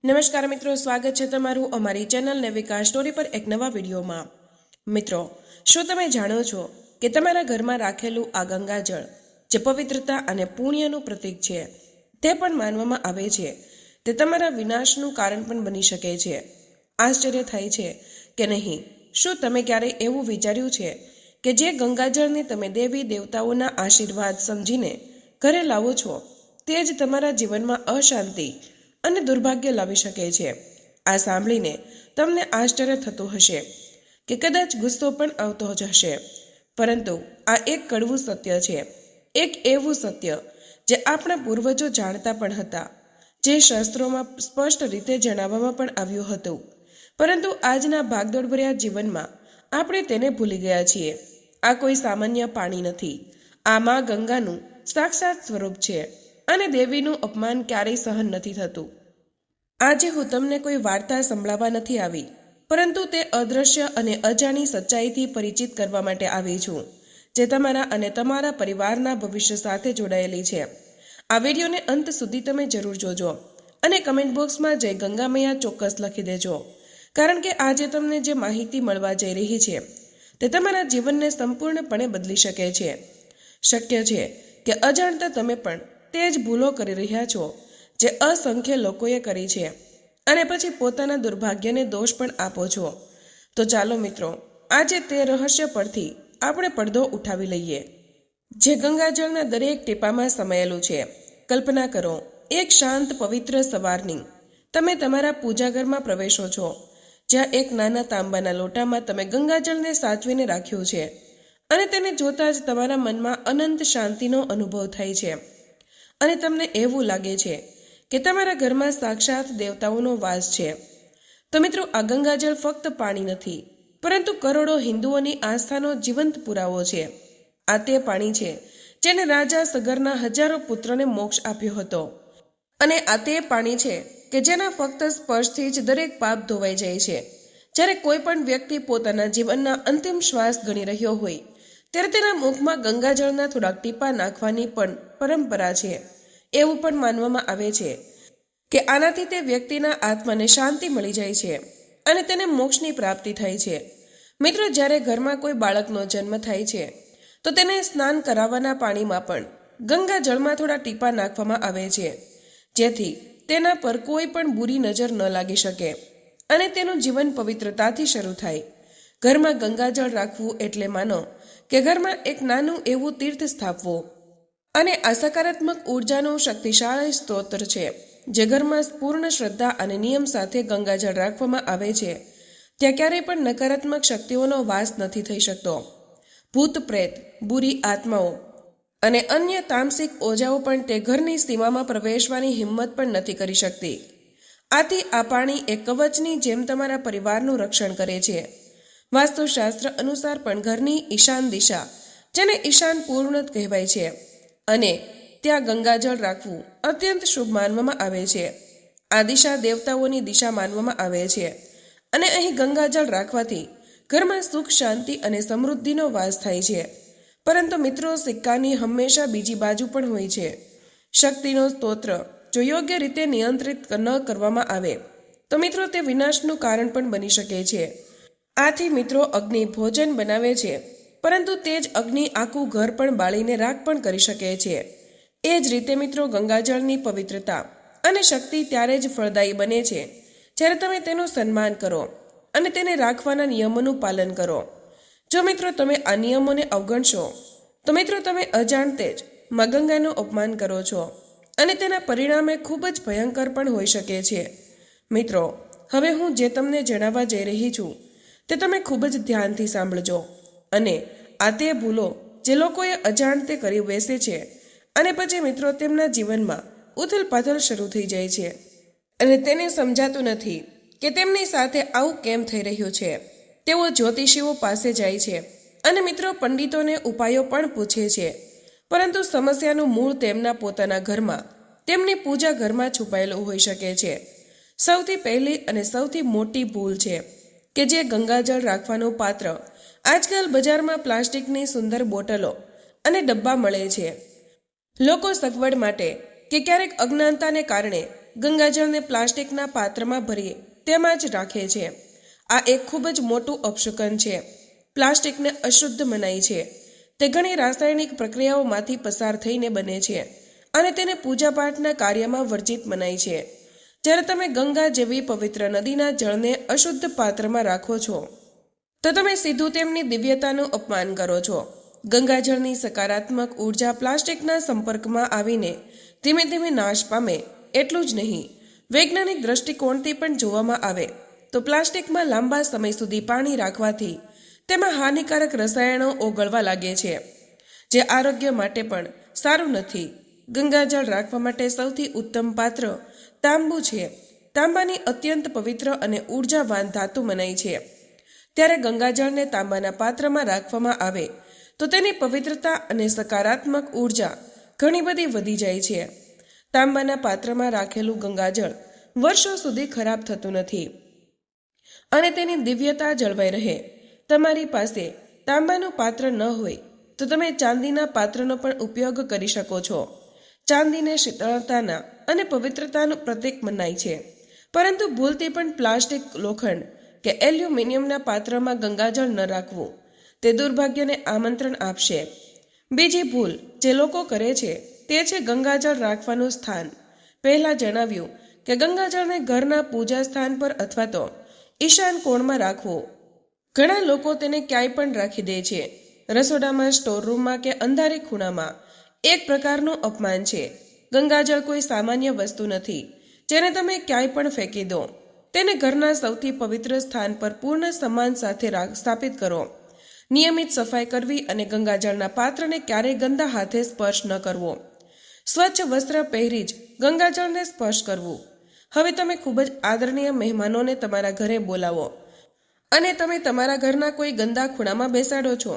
નમસ્કાર મિત્રો, સ્વાગત છે તમારું અમારી ચેનલ નેવિકા સ્ટોરી પર એક નવા વિડીયોમાં। મિત્રો, શું તમે જાણો છો કે તમારા ઘરમાં રાખેલું આ ગંગાજળ જે પવિત્રતા અને પુણ્યનું પ્રતીક છે, તે પણ માનવામાં આવે છે તે તમારા વિનાશનું કારણ પણ બની શકે છે। આશ્ચર્ય થાય છે કે નહીં? શું તમે ક્યારેય એવું વિચાર્યું છે કે જે ગંગાજળને તમે દેવી દેવતાઓના આશીર્વાદ સમજીને ઘરે લાવો છો, તે જ તમારા જીવનમાં અશાંતિ અને દુર્ભાગ્ય લાવી શકે છે। આ સાંભળીને તમને આશ્ચર્ય થતું હશે કે કદાચ ગુસ્સો પણ આવતો જ હશે, પરંતુ આ એક કડવું સત્ય છે, એક એવું સત્ય જે આપણા પૂર્વજો જાણતા પણ હતા, જે શાસ્ત્રોમાં સ્પષ્ટ રીતે જણાવવામાં પણ આવ્યું હતું, પરંતુ આજના ભાગદોડભર્યા જીવનમાં આપણે તેને ભૂલી ગયા છીએ। આ કોઈ સામાન્ય પાણી નથી, આ મા ગંગાનું સાક્ષાત સ્વરૂપ છે અને દેવીનું અપમાન ક્યારેય સહન નથી થતું। આજે હું તમને કોઈ વાર્તા સંભળાવવા નથી આવી, પરંતુ તે અદૃશ્ય અને અજાણી સચ્ચાઈથી પરિચિત કરવા માટે આવી છું, જે તમારા અને તમારા પરિવારના ભવિષ્ય સાથે જોડાયેલી છે। આ વિડીયોને અંત સુધી તમે જરૂર જોજો અને કમેન્ટ બોક્સમાં જય ગંગા મૈયા ચોક્કસ લખી દેજો, કારણ કે આજે તમને જે માહિતી મળવા જઈ રહી છે તે તમારા જીવનને સંપૂર્ણપણે બદલી શકે છે। શક્ય છે કે અજાણતા તમે પણ તે જ ભૂલો કરી રહ્યા છો જે અસંખ્ય લોકોએ કરી છે, અને પછી પોતાના દુર્ભાગ્યને દોષ પણ આપો છો। તો ચાલો મિત્રો, આજે તે રહસ્ય પરથી આપણે પડદો ઉઠાવી લઈએ, જે ગંગાજળના દરેક ટીપામાં સમાયેલું છે। કલ્પના કરો, એક શાંત પવિત્ર સવારની તમે તમારા પૂજાઘરમાં પ્રવેશો છો, જ્યાં એક નાના તાંબાના લોટામાં તમે ગંગાજળને સાચવીને રાખ્યું છે, અને તેને જોતાં જ તમારા મનમાં અનંત શાંતિનો અનુભવ થાય છે, અને તમને એવું લાગે છે કે તમારા ઘરમાં સાક્ષાત દેવતાઓનો વાસ છે। તો મિત્રો, આ ગંગાજળ ફક્ત પાણી નથી, પરંતુ કરોડો હિન્દુઓની આસ્થાનો જીવંત પુરાવો છે। આ તે પાણી છે જેને રાજા સગરના હજારો પુત્રોને મોક્ષ આપ્યો હતો, અને આ તે પાણી છે કે જેના ફક્ત સ્પર્શથી જ દરેક પાપ ધોવાઈ જાય છે। જ્યારે કોઈ પણ વ્યક્તિ પોતાના જીવનના અંતિમ શ્વાસ ગણી રહ્યો હોય, ત્યારે તેના મુખમાં ગંગાજળના થોડાક ટીપા નાખવાની પણ પરંપરા છે। એવું પણ માનવામાં આવે છે કે આનાથી તે વ્યક્તિના આત્માને શાંતિ મળી જાય છે અને તેને મોક્ષની પ્રાપ્તિ થાય છે। મિત્રો, જ્યારે ઘરમાં કોઈ બાળકનો જન્મ થાય છે, તો તેને સ્નાન કરાવવાના પાણીમાં પણ ગંગાજળમાં થોડા ટીપા નાખવામાં આવે છે, જેથી તેના પર કોઈ પણ બુરી નજર ન લાગી શકે અને તેનું જીવન પવિત્રતાથી શરૂ થાય। ઘરમાં ગંગાજળ રાખવું એટલે માનો કે ઘરમાં એક નાનું એવું તીર્થ સ્થાપવું, અને આ સકારાત્મક ઉર્જાનું શક્તિશાળી સ્ત્રોત છે। જે ઘરમાં પૂર્ણ શ્રદ્ધા અને નિયમ સાથે ગંગાજળ રાખવામાં આવે છે, ત્યાં ક્યારેય પણ નકારાત્મક શક્તિઓનો વાસ નથી થઈ શકતો। ભૂત પ્રેત, બુરી આત્માઓ અને અન્ય તામસિક ઓજાઓ પણ તે ઘરની સીમામાં પ્રવેશવાની હિંમત પણ નથી કરી શકતી। આથી આ પાણી એક કવચની જેમ તમારા પરિવારનું રક્ષણ કરે છે। વાસ્તુશાસ્ત્ર અનુસાર પણ ઘરની ઈશાન દિશા, જેને ઈશાન પૂર્ણ કહેવાય છે, અને ત્યાં ગંગાજળ રાખવું અત્યંત શુભ માનવામાં આવે છે। આ દિશા દેવતાઓની દિશા માનવામાં આવે છે, અને અહીં ગંગાજળ રાખવાથી ઘરમાં સુખ, શાંતિ અને સમૃદ્ધિનો વાસ થાય છે। પરંતુ મિત્રો, સિક્કાની હંમેશા બીજી બાજુ પણ હોય છે। શક્તિનો સ્ત્રોત જો યોગ્ય રીતે નિયંત્રિત ન કરવામાં આવે તો મિત્રો તે વિનાશનું કારણ પણ બની શકે છે। આથી મિત્રો, અગ્નિ ભોજન બનાવે છે, પરંતુ તે જ અગ્નિ આખું ઘર પણ બાળીને રાખ પણ કરી શકે છે। એ જ રીતે મિત્રો, ગંગાજળની પવિત્રતા અને શક્તિ ત્યારે જ ફળદાયી બને છે જ્યારે તમે તેનું સન્માન કરો અને તેને રાખવાના નિયમોનું પાલન કરો। જો મિત્રો તમે આ નિયમોને અવગણશો, તો મિત્રો તમે અજાણતે જ મા ગંગાનું અપમાન કરો છો, અને તેના પરિણામે ખૂબ જ ભયંકર પણ હોઈ શકે છે। મિત્રો, હવે હું જે તમને જણાવવા જઈ રહી છું તે તમે ખૂબ જ ધ્યાનથી સાંભળજો, અને આ તે ભૂલો જે લોકોએ અજાણતે કરી બેસે છે, અને પછી મિત્રો તેમના જીવનમાં ઉથલપાથલ શરૂ થઈ જાય છે, અને તેને સમજાતું નથી કે તેમની સાથે આવું કેમ થઈ રહ્યું છે। તેઓ જ્યોતિષીઓ પાસે જાય છે અને મિત્રો પંડિતોને ઉપાયો પણ પૂછે છે, પરંતુ સમસ્યાનું મૂળ તેમના પોતાના ઘરમાં, તેમની પૂજા ઘરમાં છુપાયેલું હોઈ શકે છે। સૌથી પહેલી અને સૌથી મોટી ભૂલ છે કે જે ગંગાજળ રાખવાનું પાત્ર આજકાલ બજારમાં પ્લાસ્ટિકની સુંદર બોટલો અને ડબ્બા મળે છે। લોકો સગવડ માટે કે ક્યારેક અજ્ઞાનતાને કારણે ગંગાજળને પ્લાસ્ટિકના પાત્રમાં ભરી તેમાં જ રાખે છે. આ એક ખૂબ જ મોટું અપશુકન છે. પ્લાસ્ટિકને અશુદ્ધ મનાય છે. તે ઘણી રાસાયણિક પ્રક્રિયાઓમાંથી પસાર થઈને બને છે અને તેને પૂજાપાઠના કાર્યમાં વર્જિત મનાય છે. જ્યારે તમે ગંગા જેવી પવિત્ર નદીના જળને અશુદ્ધ પાત્રમાં રાખો છો તો તમે સીધું તેમની દિવ્યતાનું અપમાન કરો છો. ગંગાજળની સકારાત્મક ઉર્જા પ્લાસ્ટિકના સંપર્કમાં આવીને ધીમે ધીમે નાશ પામે. એટલું જ નહીં, વૈજ્ઞાનિક દ્રષ્ટિકોણથી પણ જોવામાં આવે તો પ્લાસ્ટિકમાં લાંબા સમય સુધી પાણી રાખવાથી તેમાં હાનિકારક રસાયણો ઓગળવા લાગે છે, જે આરોગ્ય માટે પણ સારું નથી. ગંગાજળ રાખવા માટે સૌથી ઉત્તમ પાત્ર તાંબુ છે. તાંબાની અત્યંત પવિત્ર અને ઉર્જાવાન ધાતુ મનાય છે. ત્યારે ગંગાજળને તાંબાના પાત્રમાં રાખવામાં આવે તો તેની પવિત્રતા અને સકારાત્મક ઉર્જા ઘણી બધી વધી જાય છે. તાંબાના પાત્રમાં રાખેલું ગંગાજળ વર્ષો સુધી ખરાબ થતું નથી અને તેની દિવ્યતા જળવાઈ રહે. તમારી પાસે તાંબાનું પાત્ર ન હોય તો તમે ચાંદીના પાત્રનો પણ ઉપયોગ કરી શકો છો. ચાંદીને શીતળતાના અને પવિત્રતાનું પ્રતીક મનાય છે, પરંતુ ભૂલથી પણ પ્લાસ્ટિક, લોખંડ કે એલ્યુમિનિયમના પાત્રમાં ગંગાજળ ન રાખવું તે દુર્ભાગ્યને આમંત્રણ આપશે. બીજી ભૂલ જે લોકો કરે છે તે છે ગંગાજળ રાખવાનું સ્થાન. પહેલાં જણાવ્યું કે ગંગાજળને ઘરના પૂજા સ્થાન પર અથવા તો ઈશાન કોણમાં રાખવું. ઘણા લોકો તેને ક્યાંય પણ રાખી દે છે, રસોડામાં, સ્ટોરરૂમમાં કે અંધારી ખૂણામાં. એક પ્રકારનું અપમાન છે. ગંગાજળ કોઈ સામાન્ય વસ્તુ નથી જેને તમે ક્યાંય પણ ફેંકી દો. તેને ઘરના સૌથી પવિત્ર સ્થાન પર પૂર્ણ સન્માન સાથે સ્થાપિત કરો. નિયમિત સફાઈ કરવી અને ગંગાજળના પાત્રને ક્યારેય ગંદા હાથે સ્પર્શ ન કરવો. સ્વચ્છ વસ્ત્ર પહેરી જ ગંગાજળને સ્પર્શ કરવું. હવે તમે ખૂબ જ આદરણીય મહેમાનોને તમારા ઘરે બોલાવો અને તમે તમારા ઘરના કોઈ ગંદા ખૂણામાં બેસાડો છો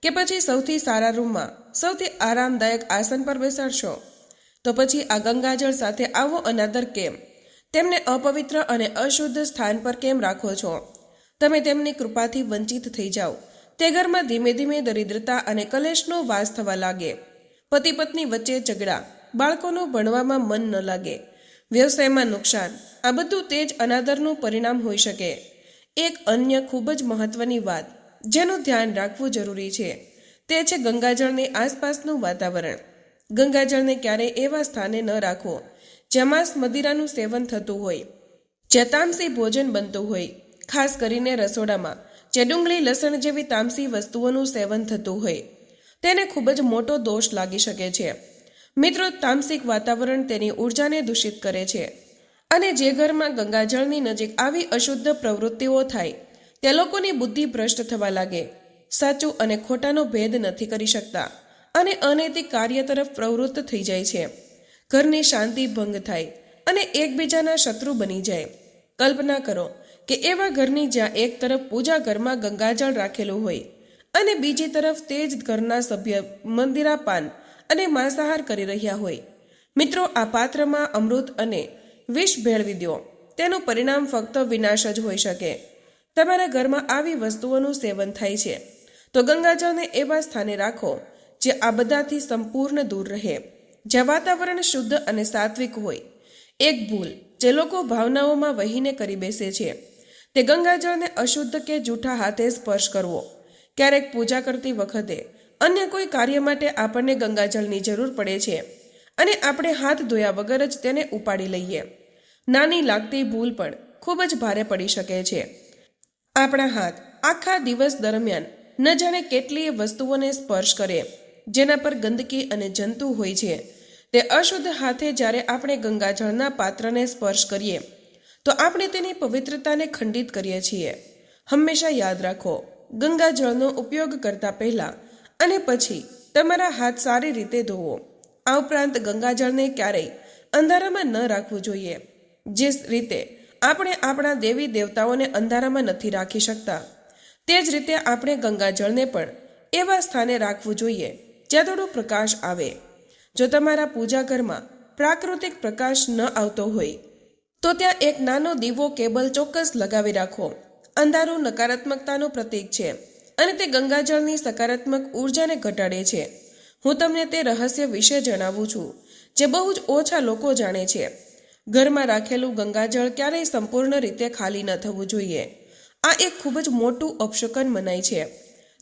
કે પછી સૌથી સારા રૂમમાં સૌથી આરામદાયક આસન પર બેસાડશો, તો પછી આ ગંગાજળ સાથે આવો અનાદર કેમ? તેમને અપવિત્ર અને અશુદ્ધ સ્થાન પર કેમ રાખો છો? તમે તેમની કૃપાથી વંચિત થઈ જાઓ. તે ઘરમાં ધીમે ધીમે દરિદ્રતા અને કલેશનો વાસ થવા લાગે. પતિ પત્ની વચ્ચે ઝઘડા, બાળકોનું ભણવામાં મન ન લાગે, વ્યવસાયમાં નુકસાન. આ બધું તે જ અનાદરનું પરિણામ હોઈ શકે. એક અન્ય ખૂબ જ મહત્વની વાત જેનું ધ્યાન રાખવું જરૂરી છે તે છે ગંગાજળની આસપાસનું વાતાવરણ. ગંગાજળને ક્યારેય એવા સ્થાને ન રાખો જ્યાં માંસ મદિરાનું સેવન થતું હોય, જ્યાં તામસી ભોજન બનતું હોય, ખાસ કરીને રસોડામાં જ્યાં ડુંગળી, લસણ જેવી તામસી વસ્તુઓનું સેવન થતું હોય. તેને ખૂબ જ મોટો દોષ લાગી શકે છે. મિત્રો, તામસિક વાતાવરણ તેની ઉર્જાને દૂષિત કરે છે અને જે ઘરમાં ગંગાજળની નજીક આવી અશુદ્ધ પ્રવૃત્તિઓ થાય તે લોકોની બુદ્ધિ ભ્રષ્ટ થવા લાગે, સાચું અને ખોટાનો ભેદ નથી કરી શકતા અને અનૈતિક કાર્ય તરફ પ્રવૃત્ત થઈ જાય છે. ઘરની શાંતિ ભંગ થાય અને એકબીજાના શત્રુ બની જાય. કલ્પના કરો કે એવા ઘરની જ્યાં એક તરફ પૂજા ઘરમાં ગંગાજળ રાખેલું હોય અને બીજી તરફ તે જ ઘરના સભ્ય મંદિરાપાન અને માંસાહાર કરી રહ્યા હોય. મિત્રો, આ પાત્રમાં અમૃત અને વિષ ભેળવી દો. તેનું પરિણામ ફક્ત વિનાશ જ હોઈ શકે. તમારા ઘરમાં આવી વસ્તુઓનું સેવન થાય છે તો ગંગાજળને એવા સ્થાને રાખો જે આ બધાથી સંપૂર્ણ દૂર રહે, જ્યાં વાતાવરણ શુદ્ધ અને સાત્વિક હોય. એક ભૂલ જે લોકો ભાવનાઓમાં વહીને કરી બેસે છે તે ગંગાજળને અશુદ્ધ કે જૂઠા હાથે સ્પર્શ કરવો. ક્યારેક પૂજા કરતી વખતે અન્ય કોઈ કાર્ય માટે આપણને ગંગાજળની જરૂર પડે છે અને આપણે હાથ ધોયા વગર જ તેને ઉપાડી લઈએ. નાની લાગતી ભૂલ પણ ખૂબ જ ભારે પડી શકે છે. આપણા હાથ આખા દિવસ દરમિયાન ન જાણે કેટલીય વસ્તુઓને સ્પર્શ કરે જેના પર ગંદકી અને જંતુ હોય છે. તે અશુદ્ધ હાથે જ્યારે આપણે ગંગાજળના પાત્રને સ્પર્શ કરીએ તો આપણે તેની પવિત્રતાને ખંડિત કરીએ છીએ. હંમેશા યાદ રાખો, ગંગાજળનો ઉપયોગ કરતા પહેલા અને પછી તમારા હાથ સારી રીતે ધોવો. આ ઉપરાંત ગંગાજળને ક્યારેય અંધારામાં ન રાખવું જોઈએ. જે રીતે આપણે આપણા દેવી દેવતાઓને અંધારામાં નથી રાખી શકતા, તે જ રીતે આપણે ગંગાજળને પણ એવા સ્થાને રાખવું જોઈએ જ્યાં થોડો પ્રકાશ આવે. જો તમારા પૂજા ઘરમાં પ્રાકૃતિક પ્રકાશ ન આવતો હોય તો ત્યાં એક નાનો દીવો કેબલ ચોક્કસ લગાવી રાખો. અંધારું નકારાત્મકતાનું પ્રતીક છે અને તે ગંગાજળની સકારાત્મક ઉર્જાને ઘટાડે છે. હું તમને તે રહસ્ય વિશે જણાવું છું જે બહુ જ ઓછા લોકો જાણે છે. ઘરમાં રાખેલું ગંગાજળ ક્યારેય સંપૂર્ણ રીતે ખાલી ન થવું જોઈએ. આ એક ખૂબ જ મોટું અપશુકન મનાય છે.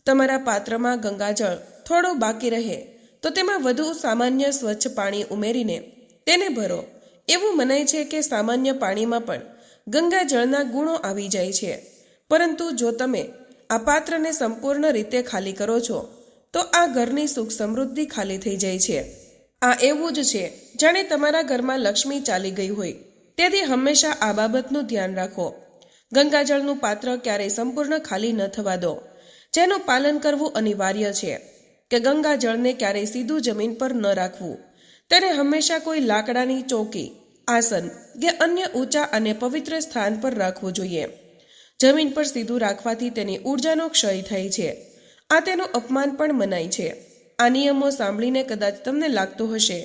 તમારા પાત્રમાં ગંગાજળ થોડો બાકી રહે તો તેમાં વધુ સામાન્ય સ્વચ્છ પાણી ઉમેરીને તેને ભરો. એવું મનાય છે કે સામાન્ય પાણીમાં પણ ગંગાજળના ગુણો આવી જાય છે. પરંતુ જો તમે આ પાત્રને સંપૂર્ણ રીતે ખાલી કરો છો તો આ ઘરની સુખ સમૃદ્ધિ ખાલી થઈ જાય છે. આ એવું જ છે જાણે તમારા ઘરમાં લક્ષ્મી ચાલી ગઈ હોય. તેથી હંમેશા આ બાબતનું ધ્યાન રાખો. ગંગાજળનું પાત્ર ક્યારેય સંપૂર્ણ ખાલી ન થવા દો. જેનું પાલન કરવું અનિવાર્ય છે કે ગંગાજળને ક્યારેય સીધું જમીન પર ન રાખવું. તેને હંમેશા કોઈ લાકડાની ચોકી, આસન કે અન્ય ઊંચા અને પવિત્ર સ્થાન પર રાખવું જોઈએ. જમીન પર સીધું રાખવાથી તેની ઉર્જાનો ક્ષય થાય છે. આ તેનું અપમાન પણ મનાય છે. આ નિયમો સાંભળીને કદાચ તમને લાગતું હશે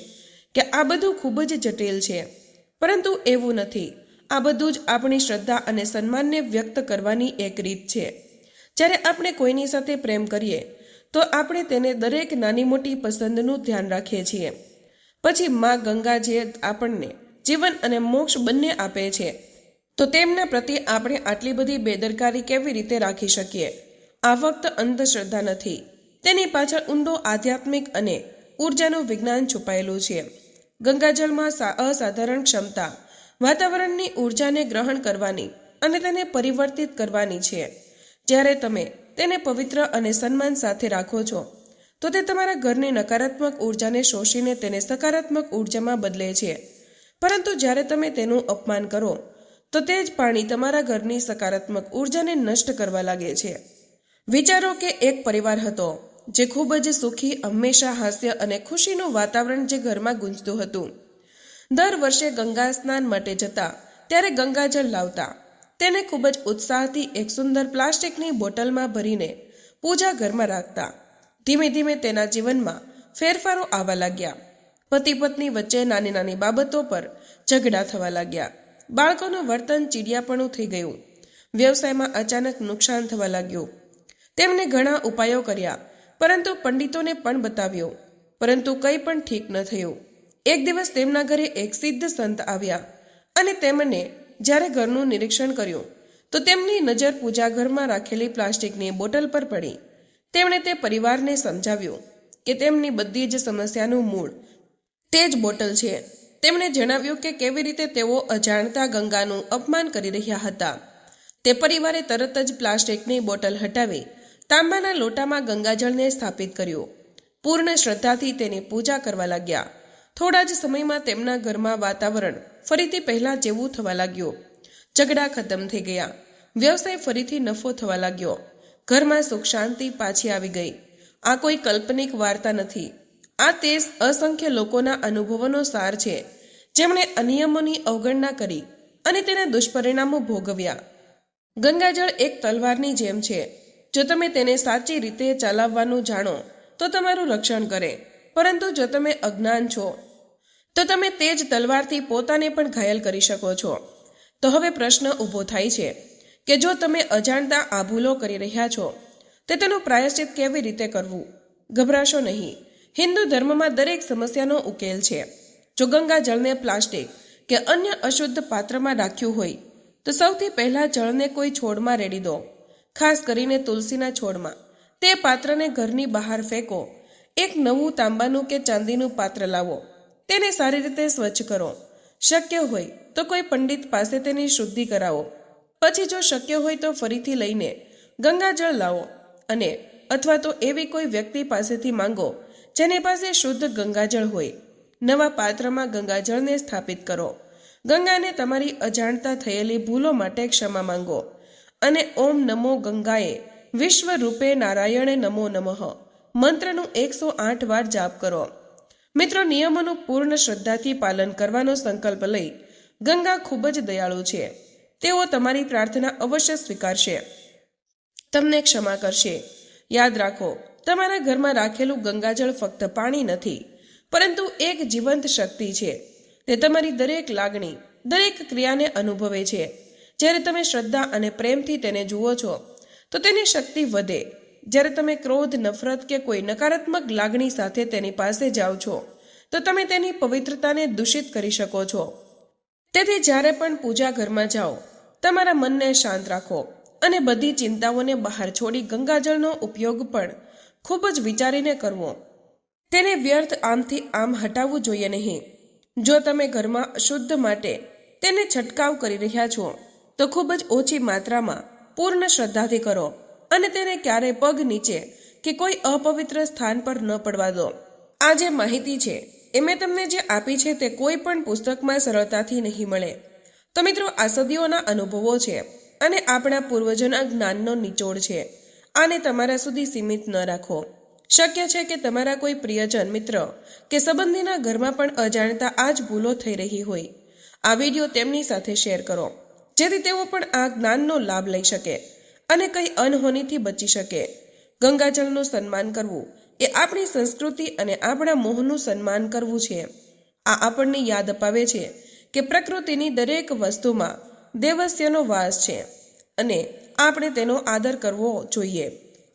કે આ બધું ખૂબ જ જટિલ છે, પરંતુ એવું નથી. આ બધું જ આપણી શ્રદ્ધા અને સન્માનને વ્યક્ત કરવાની એક રીત છે. જ્યારે આપણે કોઈની સાથે પ્રેમ કરીએ તો આપણે તેને દરેક નાની મોટી પસંદનું ધ્યાન રાખીએ છીએ. પછી માં ગંગા જે આપણને જીવન અને મોક્ષ બંને આપે છે, તો તેમના પ્રત્યે આપણે આટલી બધી બેદરકારી કેવી રીતે રાખી શકીએ? આ ફક્ત અંધશ્રદ્ધા નથી. તેની પાછળ ઊંડો આધ્યાત્મિક અને ઉર્જાનું વિજ્ઞાન છુપાયેલું છે. ગંગાજળમાં અસાધારણ ક્ષમતા વાતાવરણની ઉર્જાને ગ્રહણ કરવાની અને તેને પરિવર્તિત કરવાની છે. જ્યારે તમે તેને પવિત્ર અને સન્માન સાથે રાખો છો તો તે તમારા ઘરની નકારાત્મક ઉર્જાને શોષીને તેને સકારાત્મક ઉર્જામાં બદલે છે. પરંતુ જ્યારે તમે તેનું અપમાન કરો તો તે જ પાણી તમારા ઘરની સકારાત્મક ઉર્જાને નષ્ટ કરવા લાગે છે. વિચારો કે એક પરિવાર હતો જે ખૂબ જ સુખી, હંમેશા હાસ્ય અને ખુશીનું વાતાવરણ જે ઘરમાં ગુંજતું હતું. દર વર્ષે ગંગા સ્નાન માટે જતા ત્યારે ગંગાજળ લાવતા. તેને ખૂબ જ ઉત્સાહથી એક સુંદર પ્લાસ્ટિકની બોટલમાં ભરીને પૂજા ઘરમાં રાખતા. ધીમે ધીમે તેના જીવનમાં ફેરફારો આવવા લાગ્યા. પતિ પત્ની વચ્ચે નાની નાની બાબતો પર ઝઘડા થવા લાગ્યા. બાળકોનું વર્તન ચીડિયાપણું થઈ ગયું. વ્યવસાયમાં અચાનક નુકસાન થવા લાગ્યું. તેમણે ઘણા ઉપાયો કર્યા, પરંતુ પંડિતોને પણ બતાવ્યો, પરંતુ કંઈ પણ ઠીક ન થયું. એક દિવસ તેમના ઘરે એક સિદ્ધ સંત આવ્યા અને તેમને જ્યારે ઘરનું નિરીક્ષણ કર્યું તો તેમની નજર પૂજા ઘરમાં રાખેલી પ્લાસ્ટિકની બોટલ પર પડી. તેમણે તે પરિવારને સમજાવ્યું કે તેમની બધી જ સમસ્યાનું મૂળ તે જ બોટલ છે. તેમણે જણાવ્યું કે કેવી રીતે તેઓ અજાણતા ગંગાનું અપમાન કરી રહ્યા હતા. તે પરિવારે તરત જ પ્લાસ્ટિકની બોટલ હટાવી તાંબાના લોટામાં ગંગાજળને સ્થાપિત કર્યું. પૂર્ણ શ્રદ્ધાથી તેની પૂજા કરવા લાગ્યા. થોડા જ સમયમાં તેમના ઘરમાં વાતાવરણ ફરીથી પહેલા જેવું થવા લાગ્યું. ઝઘડા ખતમ થઈ ગયા. વ્યવસાય ફરીથી નફો થવા લાગ્યો. ઘરમાં સુખ શાંતિ પાછી આવી ગઈ. આ કોઈ કાલ્પનિક વાર્તા નથી. આ તે અસંખ્ય લોકોના અનુભવોનો સાર છે જેમણે અનિયમોની અવગણના કરી અને તેના દુષ્પરિણામો ભોગવ્યા. ગંગાજળ એક તલવારની જેમ છે. જો તમે તેને સાચી રીતે ચલાવવાનું જાણો તો તમારું રક્ષણ કરે, પરંતુ જો તમે અજ્ઞાન છો તો તમે તે જ તલવારથી પોતાને પણ ઘાયલ કરી શકો છો. તો હવે પ્રશ્ન ઊભો થાય છે કે જો તમે અજાણતા આ ભૂલો કરી રહ્યા છો તો તેનું પ્રાયશ્ચિત કેવી રીતે કરવું? ગભરાશો નહીં. હિન્દુ ધર્મમાં દરેક સમસ્યાનો ઉકેલ છે. જો ગંગાજળને પ્લાસ્ટિક કે અન્ય અશુદ્ધ પાત્રમાં રાખ્યું હોય તો સૌથી પહેલાં જળને કોઈ છોડમાં રેડી દો, ખાસ કરીને તુલસીના છોડમાં. તે પાત્રને ઘરની બહાર ફેંકો. એક નવું તાંબાનું કે ચાંદીનું પાત્ર લાવો. તેને સારી રીતે સ્વચ્છ કરો. શક્ય હોય તો કોઈ પંડિત પાસે તેની શુદ્ધિ કરાવો. પછી જો શક્ય હોય તો ફરીથી લઈને ગંગાજળ લાવો અને અથવા તો એવી કોઈ વ્યક્તિ પાસેથી માંગો જેની પાસે શુદ્ધ ગંગાજળ હોય. નવા પાત્રમાં ગંગાજળને સ્થાપિત કરો. ગંગાને તમારી અજાણતા થયેલી ભૂલો માટે ક્ષમા માંગો અને ઓમ નમો ગંગાએ વિશ્વ રૂપે નારાયણે નમો નમઃ મંત્રનું 108 વાર જાપ કરો. મિત્રો, નિયમોનું પૂર્ણ શ્રદ્ધાથી પાલન કરવાનો સંકલ્પ લઈ ગંગા ખૂબ જ દયાળુ છે. તેઓ તમારી પ્રાર્થના અવશ્ય સ્વીકારશે, તમને ક્ષમા કરશે. યાદ રાખો, તમારા ઘરમાં રાખેલું ગંગાજળ ફક્ત પાણી નથી, પરંતુ એક જીવંત શક્તિ છે. તે તમારી દરેક લાગણી, દરેક ક્રિયાને અનુભવે છે. જ્યારે તમે શ્રદ્ધા અને પ્રેમથી તેને જુઓ છો તો તેની શક્તિ વધે. જ્યારે તમે ક્રોધ, નફરત કે કોઈ નકારાત્મક લાગણી સાથે તેની પાસે જાઓ છો તો તમે તેની પવિત્રતાને દૂષિત કરી શકો છો. તેથી જ્યારે પણ પૂજા ઘરમાં જાઓ, તમારા મનને શાંત રાખો અને બધી ચિંતાઓને બહાર છોડી ગંગાજળનો ઉપયોગ પણ ખૂબ જ વિચારીને કરવો. તેને વ્યર્થ આમથી આમ હટાવવું જોઈએ નહીં. જો તમે ઘરમાં અશુદ્ધ માટે તેને છંટકાવ કરી રહ્યા છો તો ખૂબ જ ઓછી માત્રામાં પૂર્ણ શ્રદ્ધાથી કરો અને તેને ક્યારેય પગ નીચે કે કોઈ અપવિત્ર સ્થાન પર ન પડવા દો. આ જે માહિતી છે એ મેં તમને જે આપી છે તે કોઈ પણ પુસ્તકમાં સરળતાથી નહીં મળે. તો મિત્રો, આ સદીઓના અનુભવો છે અને આપણા પૂર્વજોના જ્ઞાનનો નિચોડ છે. આને તમારા સુધી સીમિત ન રાખો. શક્ય છે કે તમારા કોઈ પ્રિયજન, મિત્ર કે સંબંધીના ઘરમાં પણ અજાણતા આ જ ભૂલો થઈ રહી હોય. આ વિડીયો તેમની સાથે શેર કરો જેથી તેઓ પણ આ જ્ઞાનનો લાભ લઈ શકે અને કઈ અનહોનીથી બચી શકે. ગંગાજળનું સન્માન કરવું એ આપણી સંસ્કૃતિ અને આપણા મોહનું સન્માન કરવું છે. આ આપણને યાદ અપાવે છે કે પ્રકૃતિની દરેક વસ્તુમાં દેવસ્યનો વાસ છે અને આપણે તેનો આદર કરવો જોઈએ.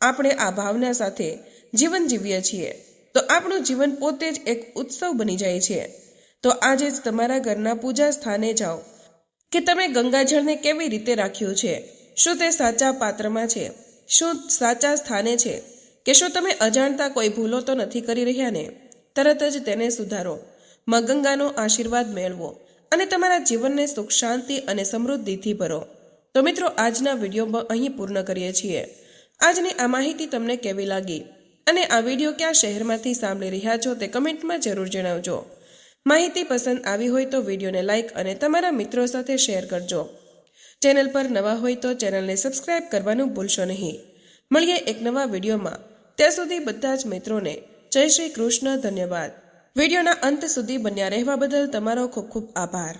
આપણે આ ભાવના સાથે જીવન જીવીએ છીએ તો આપણું જીવન પોતે જ એક ઉત્સવ બની જાય છે. તો આજે જ તમારા ઘરના પૂજા સ્થાને જાઓ કે તમે ગંગાજળને કેવી રીતે રાખ્યું છે. શું તે સાચા પાત્રમાં છે? શું સાચા સ્થાને છે? કે શું તમે અજાણતા કોઈ ભૂલો તો નથી કરી રહ્યા ને? તરત જ તેને સુધારો. માં ગંગાનો આશીર્વાદ મેળવો અને તમારા જીવનને સુખ, શાંતિ અને સમૃદ્ધિથી ભરો. તો મિત્રો, આજના વિડીયો અહીં પૂર્ણ કરીએ છીએ. આજની આ માહિતી તમને કેવી લાગી અને આ વિડીયો કયા શહેરમાંથી સાંભળી રહ્યા છો તે કમેન્ટમાં જરૂર જણાવજો. માહિતી પસંદ આવી હોય તો વિડીયોને લાઇક અને તમારા મિત્રો સાથે શેર કરજો. ચેનલ પર નવા હોય તો ચેનલને સબસ્ક્રાઇબ કરવાનું ભૂલશો નહીં. મળીએ એક નવા વિડીયોમાં. ત્યાં સુધી બધા જ મિત્રોને જય શ્રી કૃષ્ણ. ધન્યવાદ. વિડીયોના અંત સુધી બન્યા રહેવા બદલ તમારો ખૂબ ખૂબ આભાર.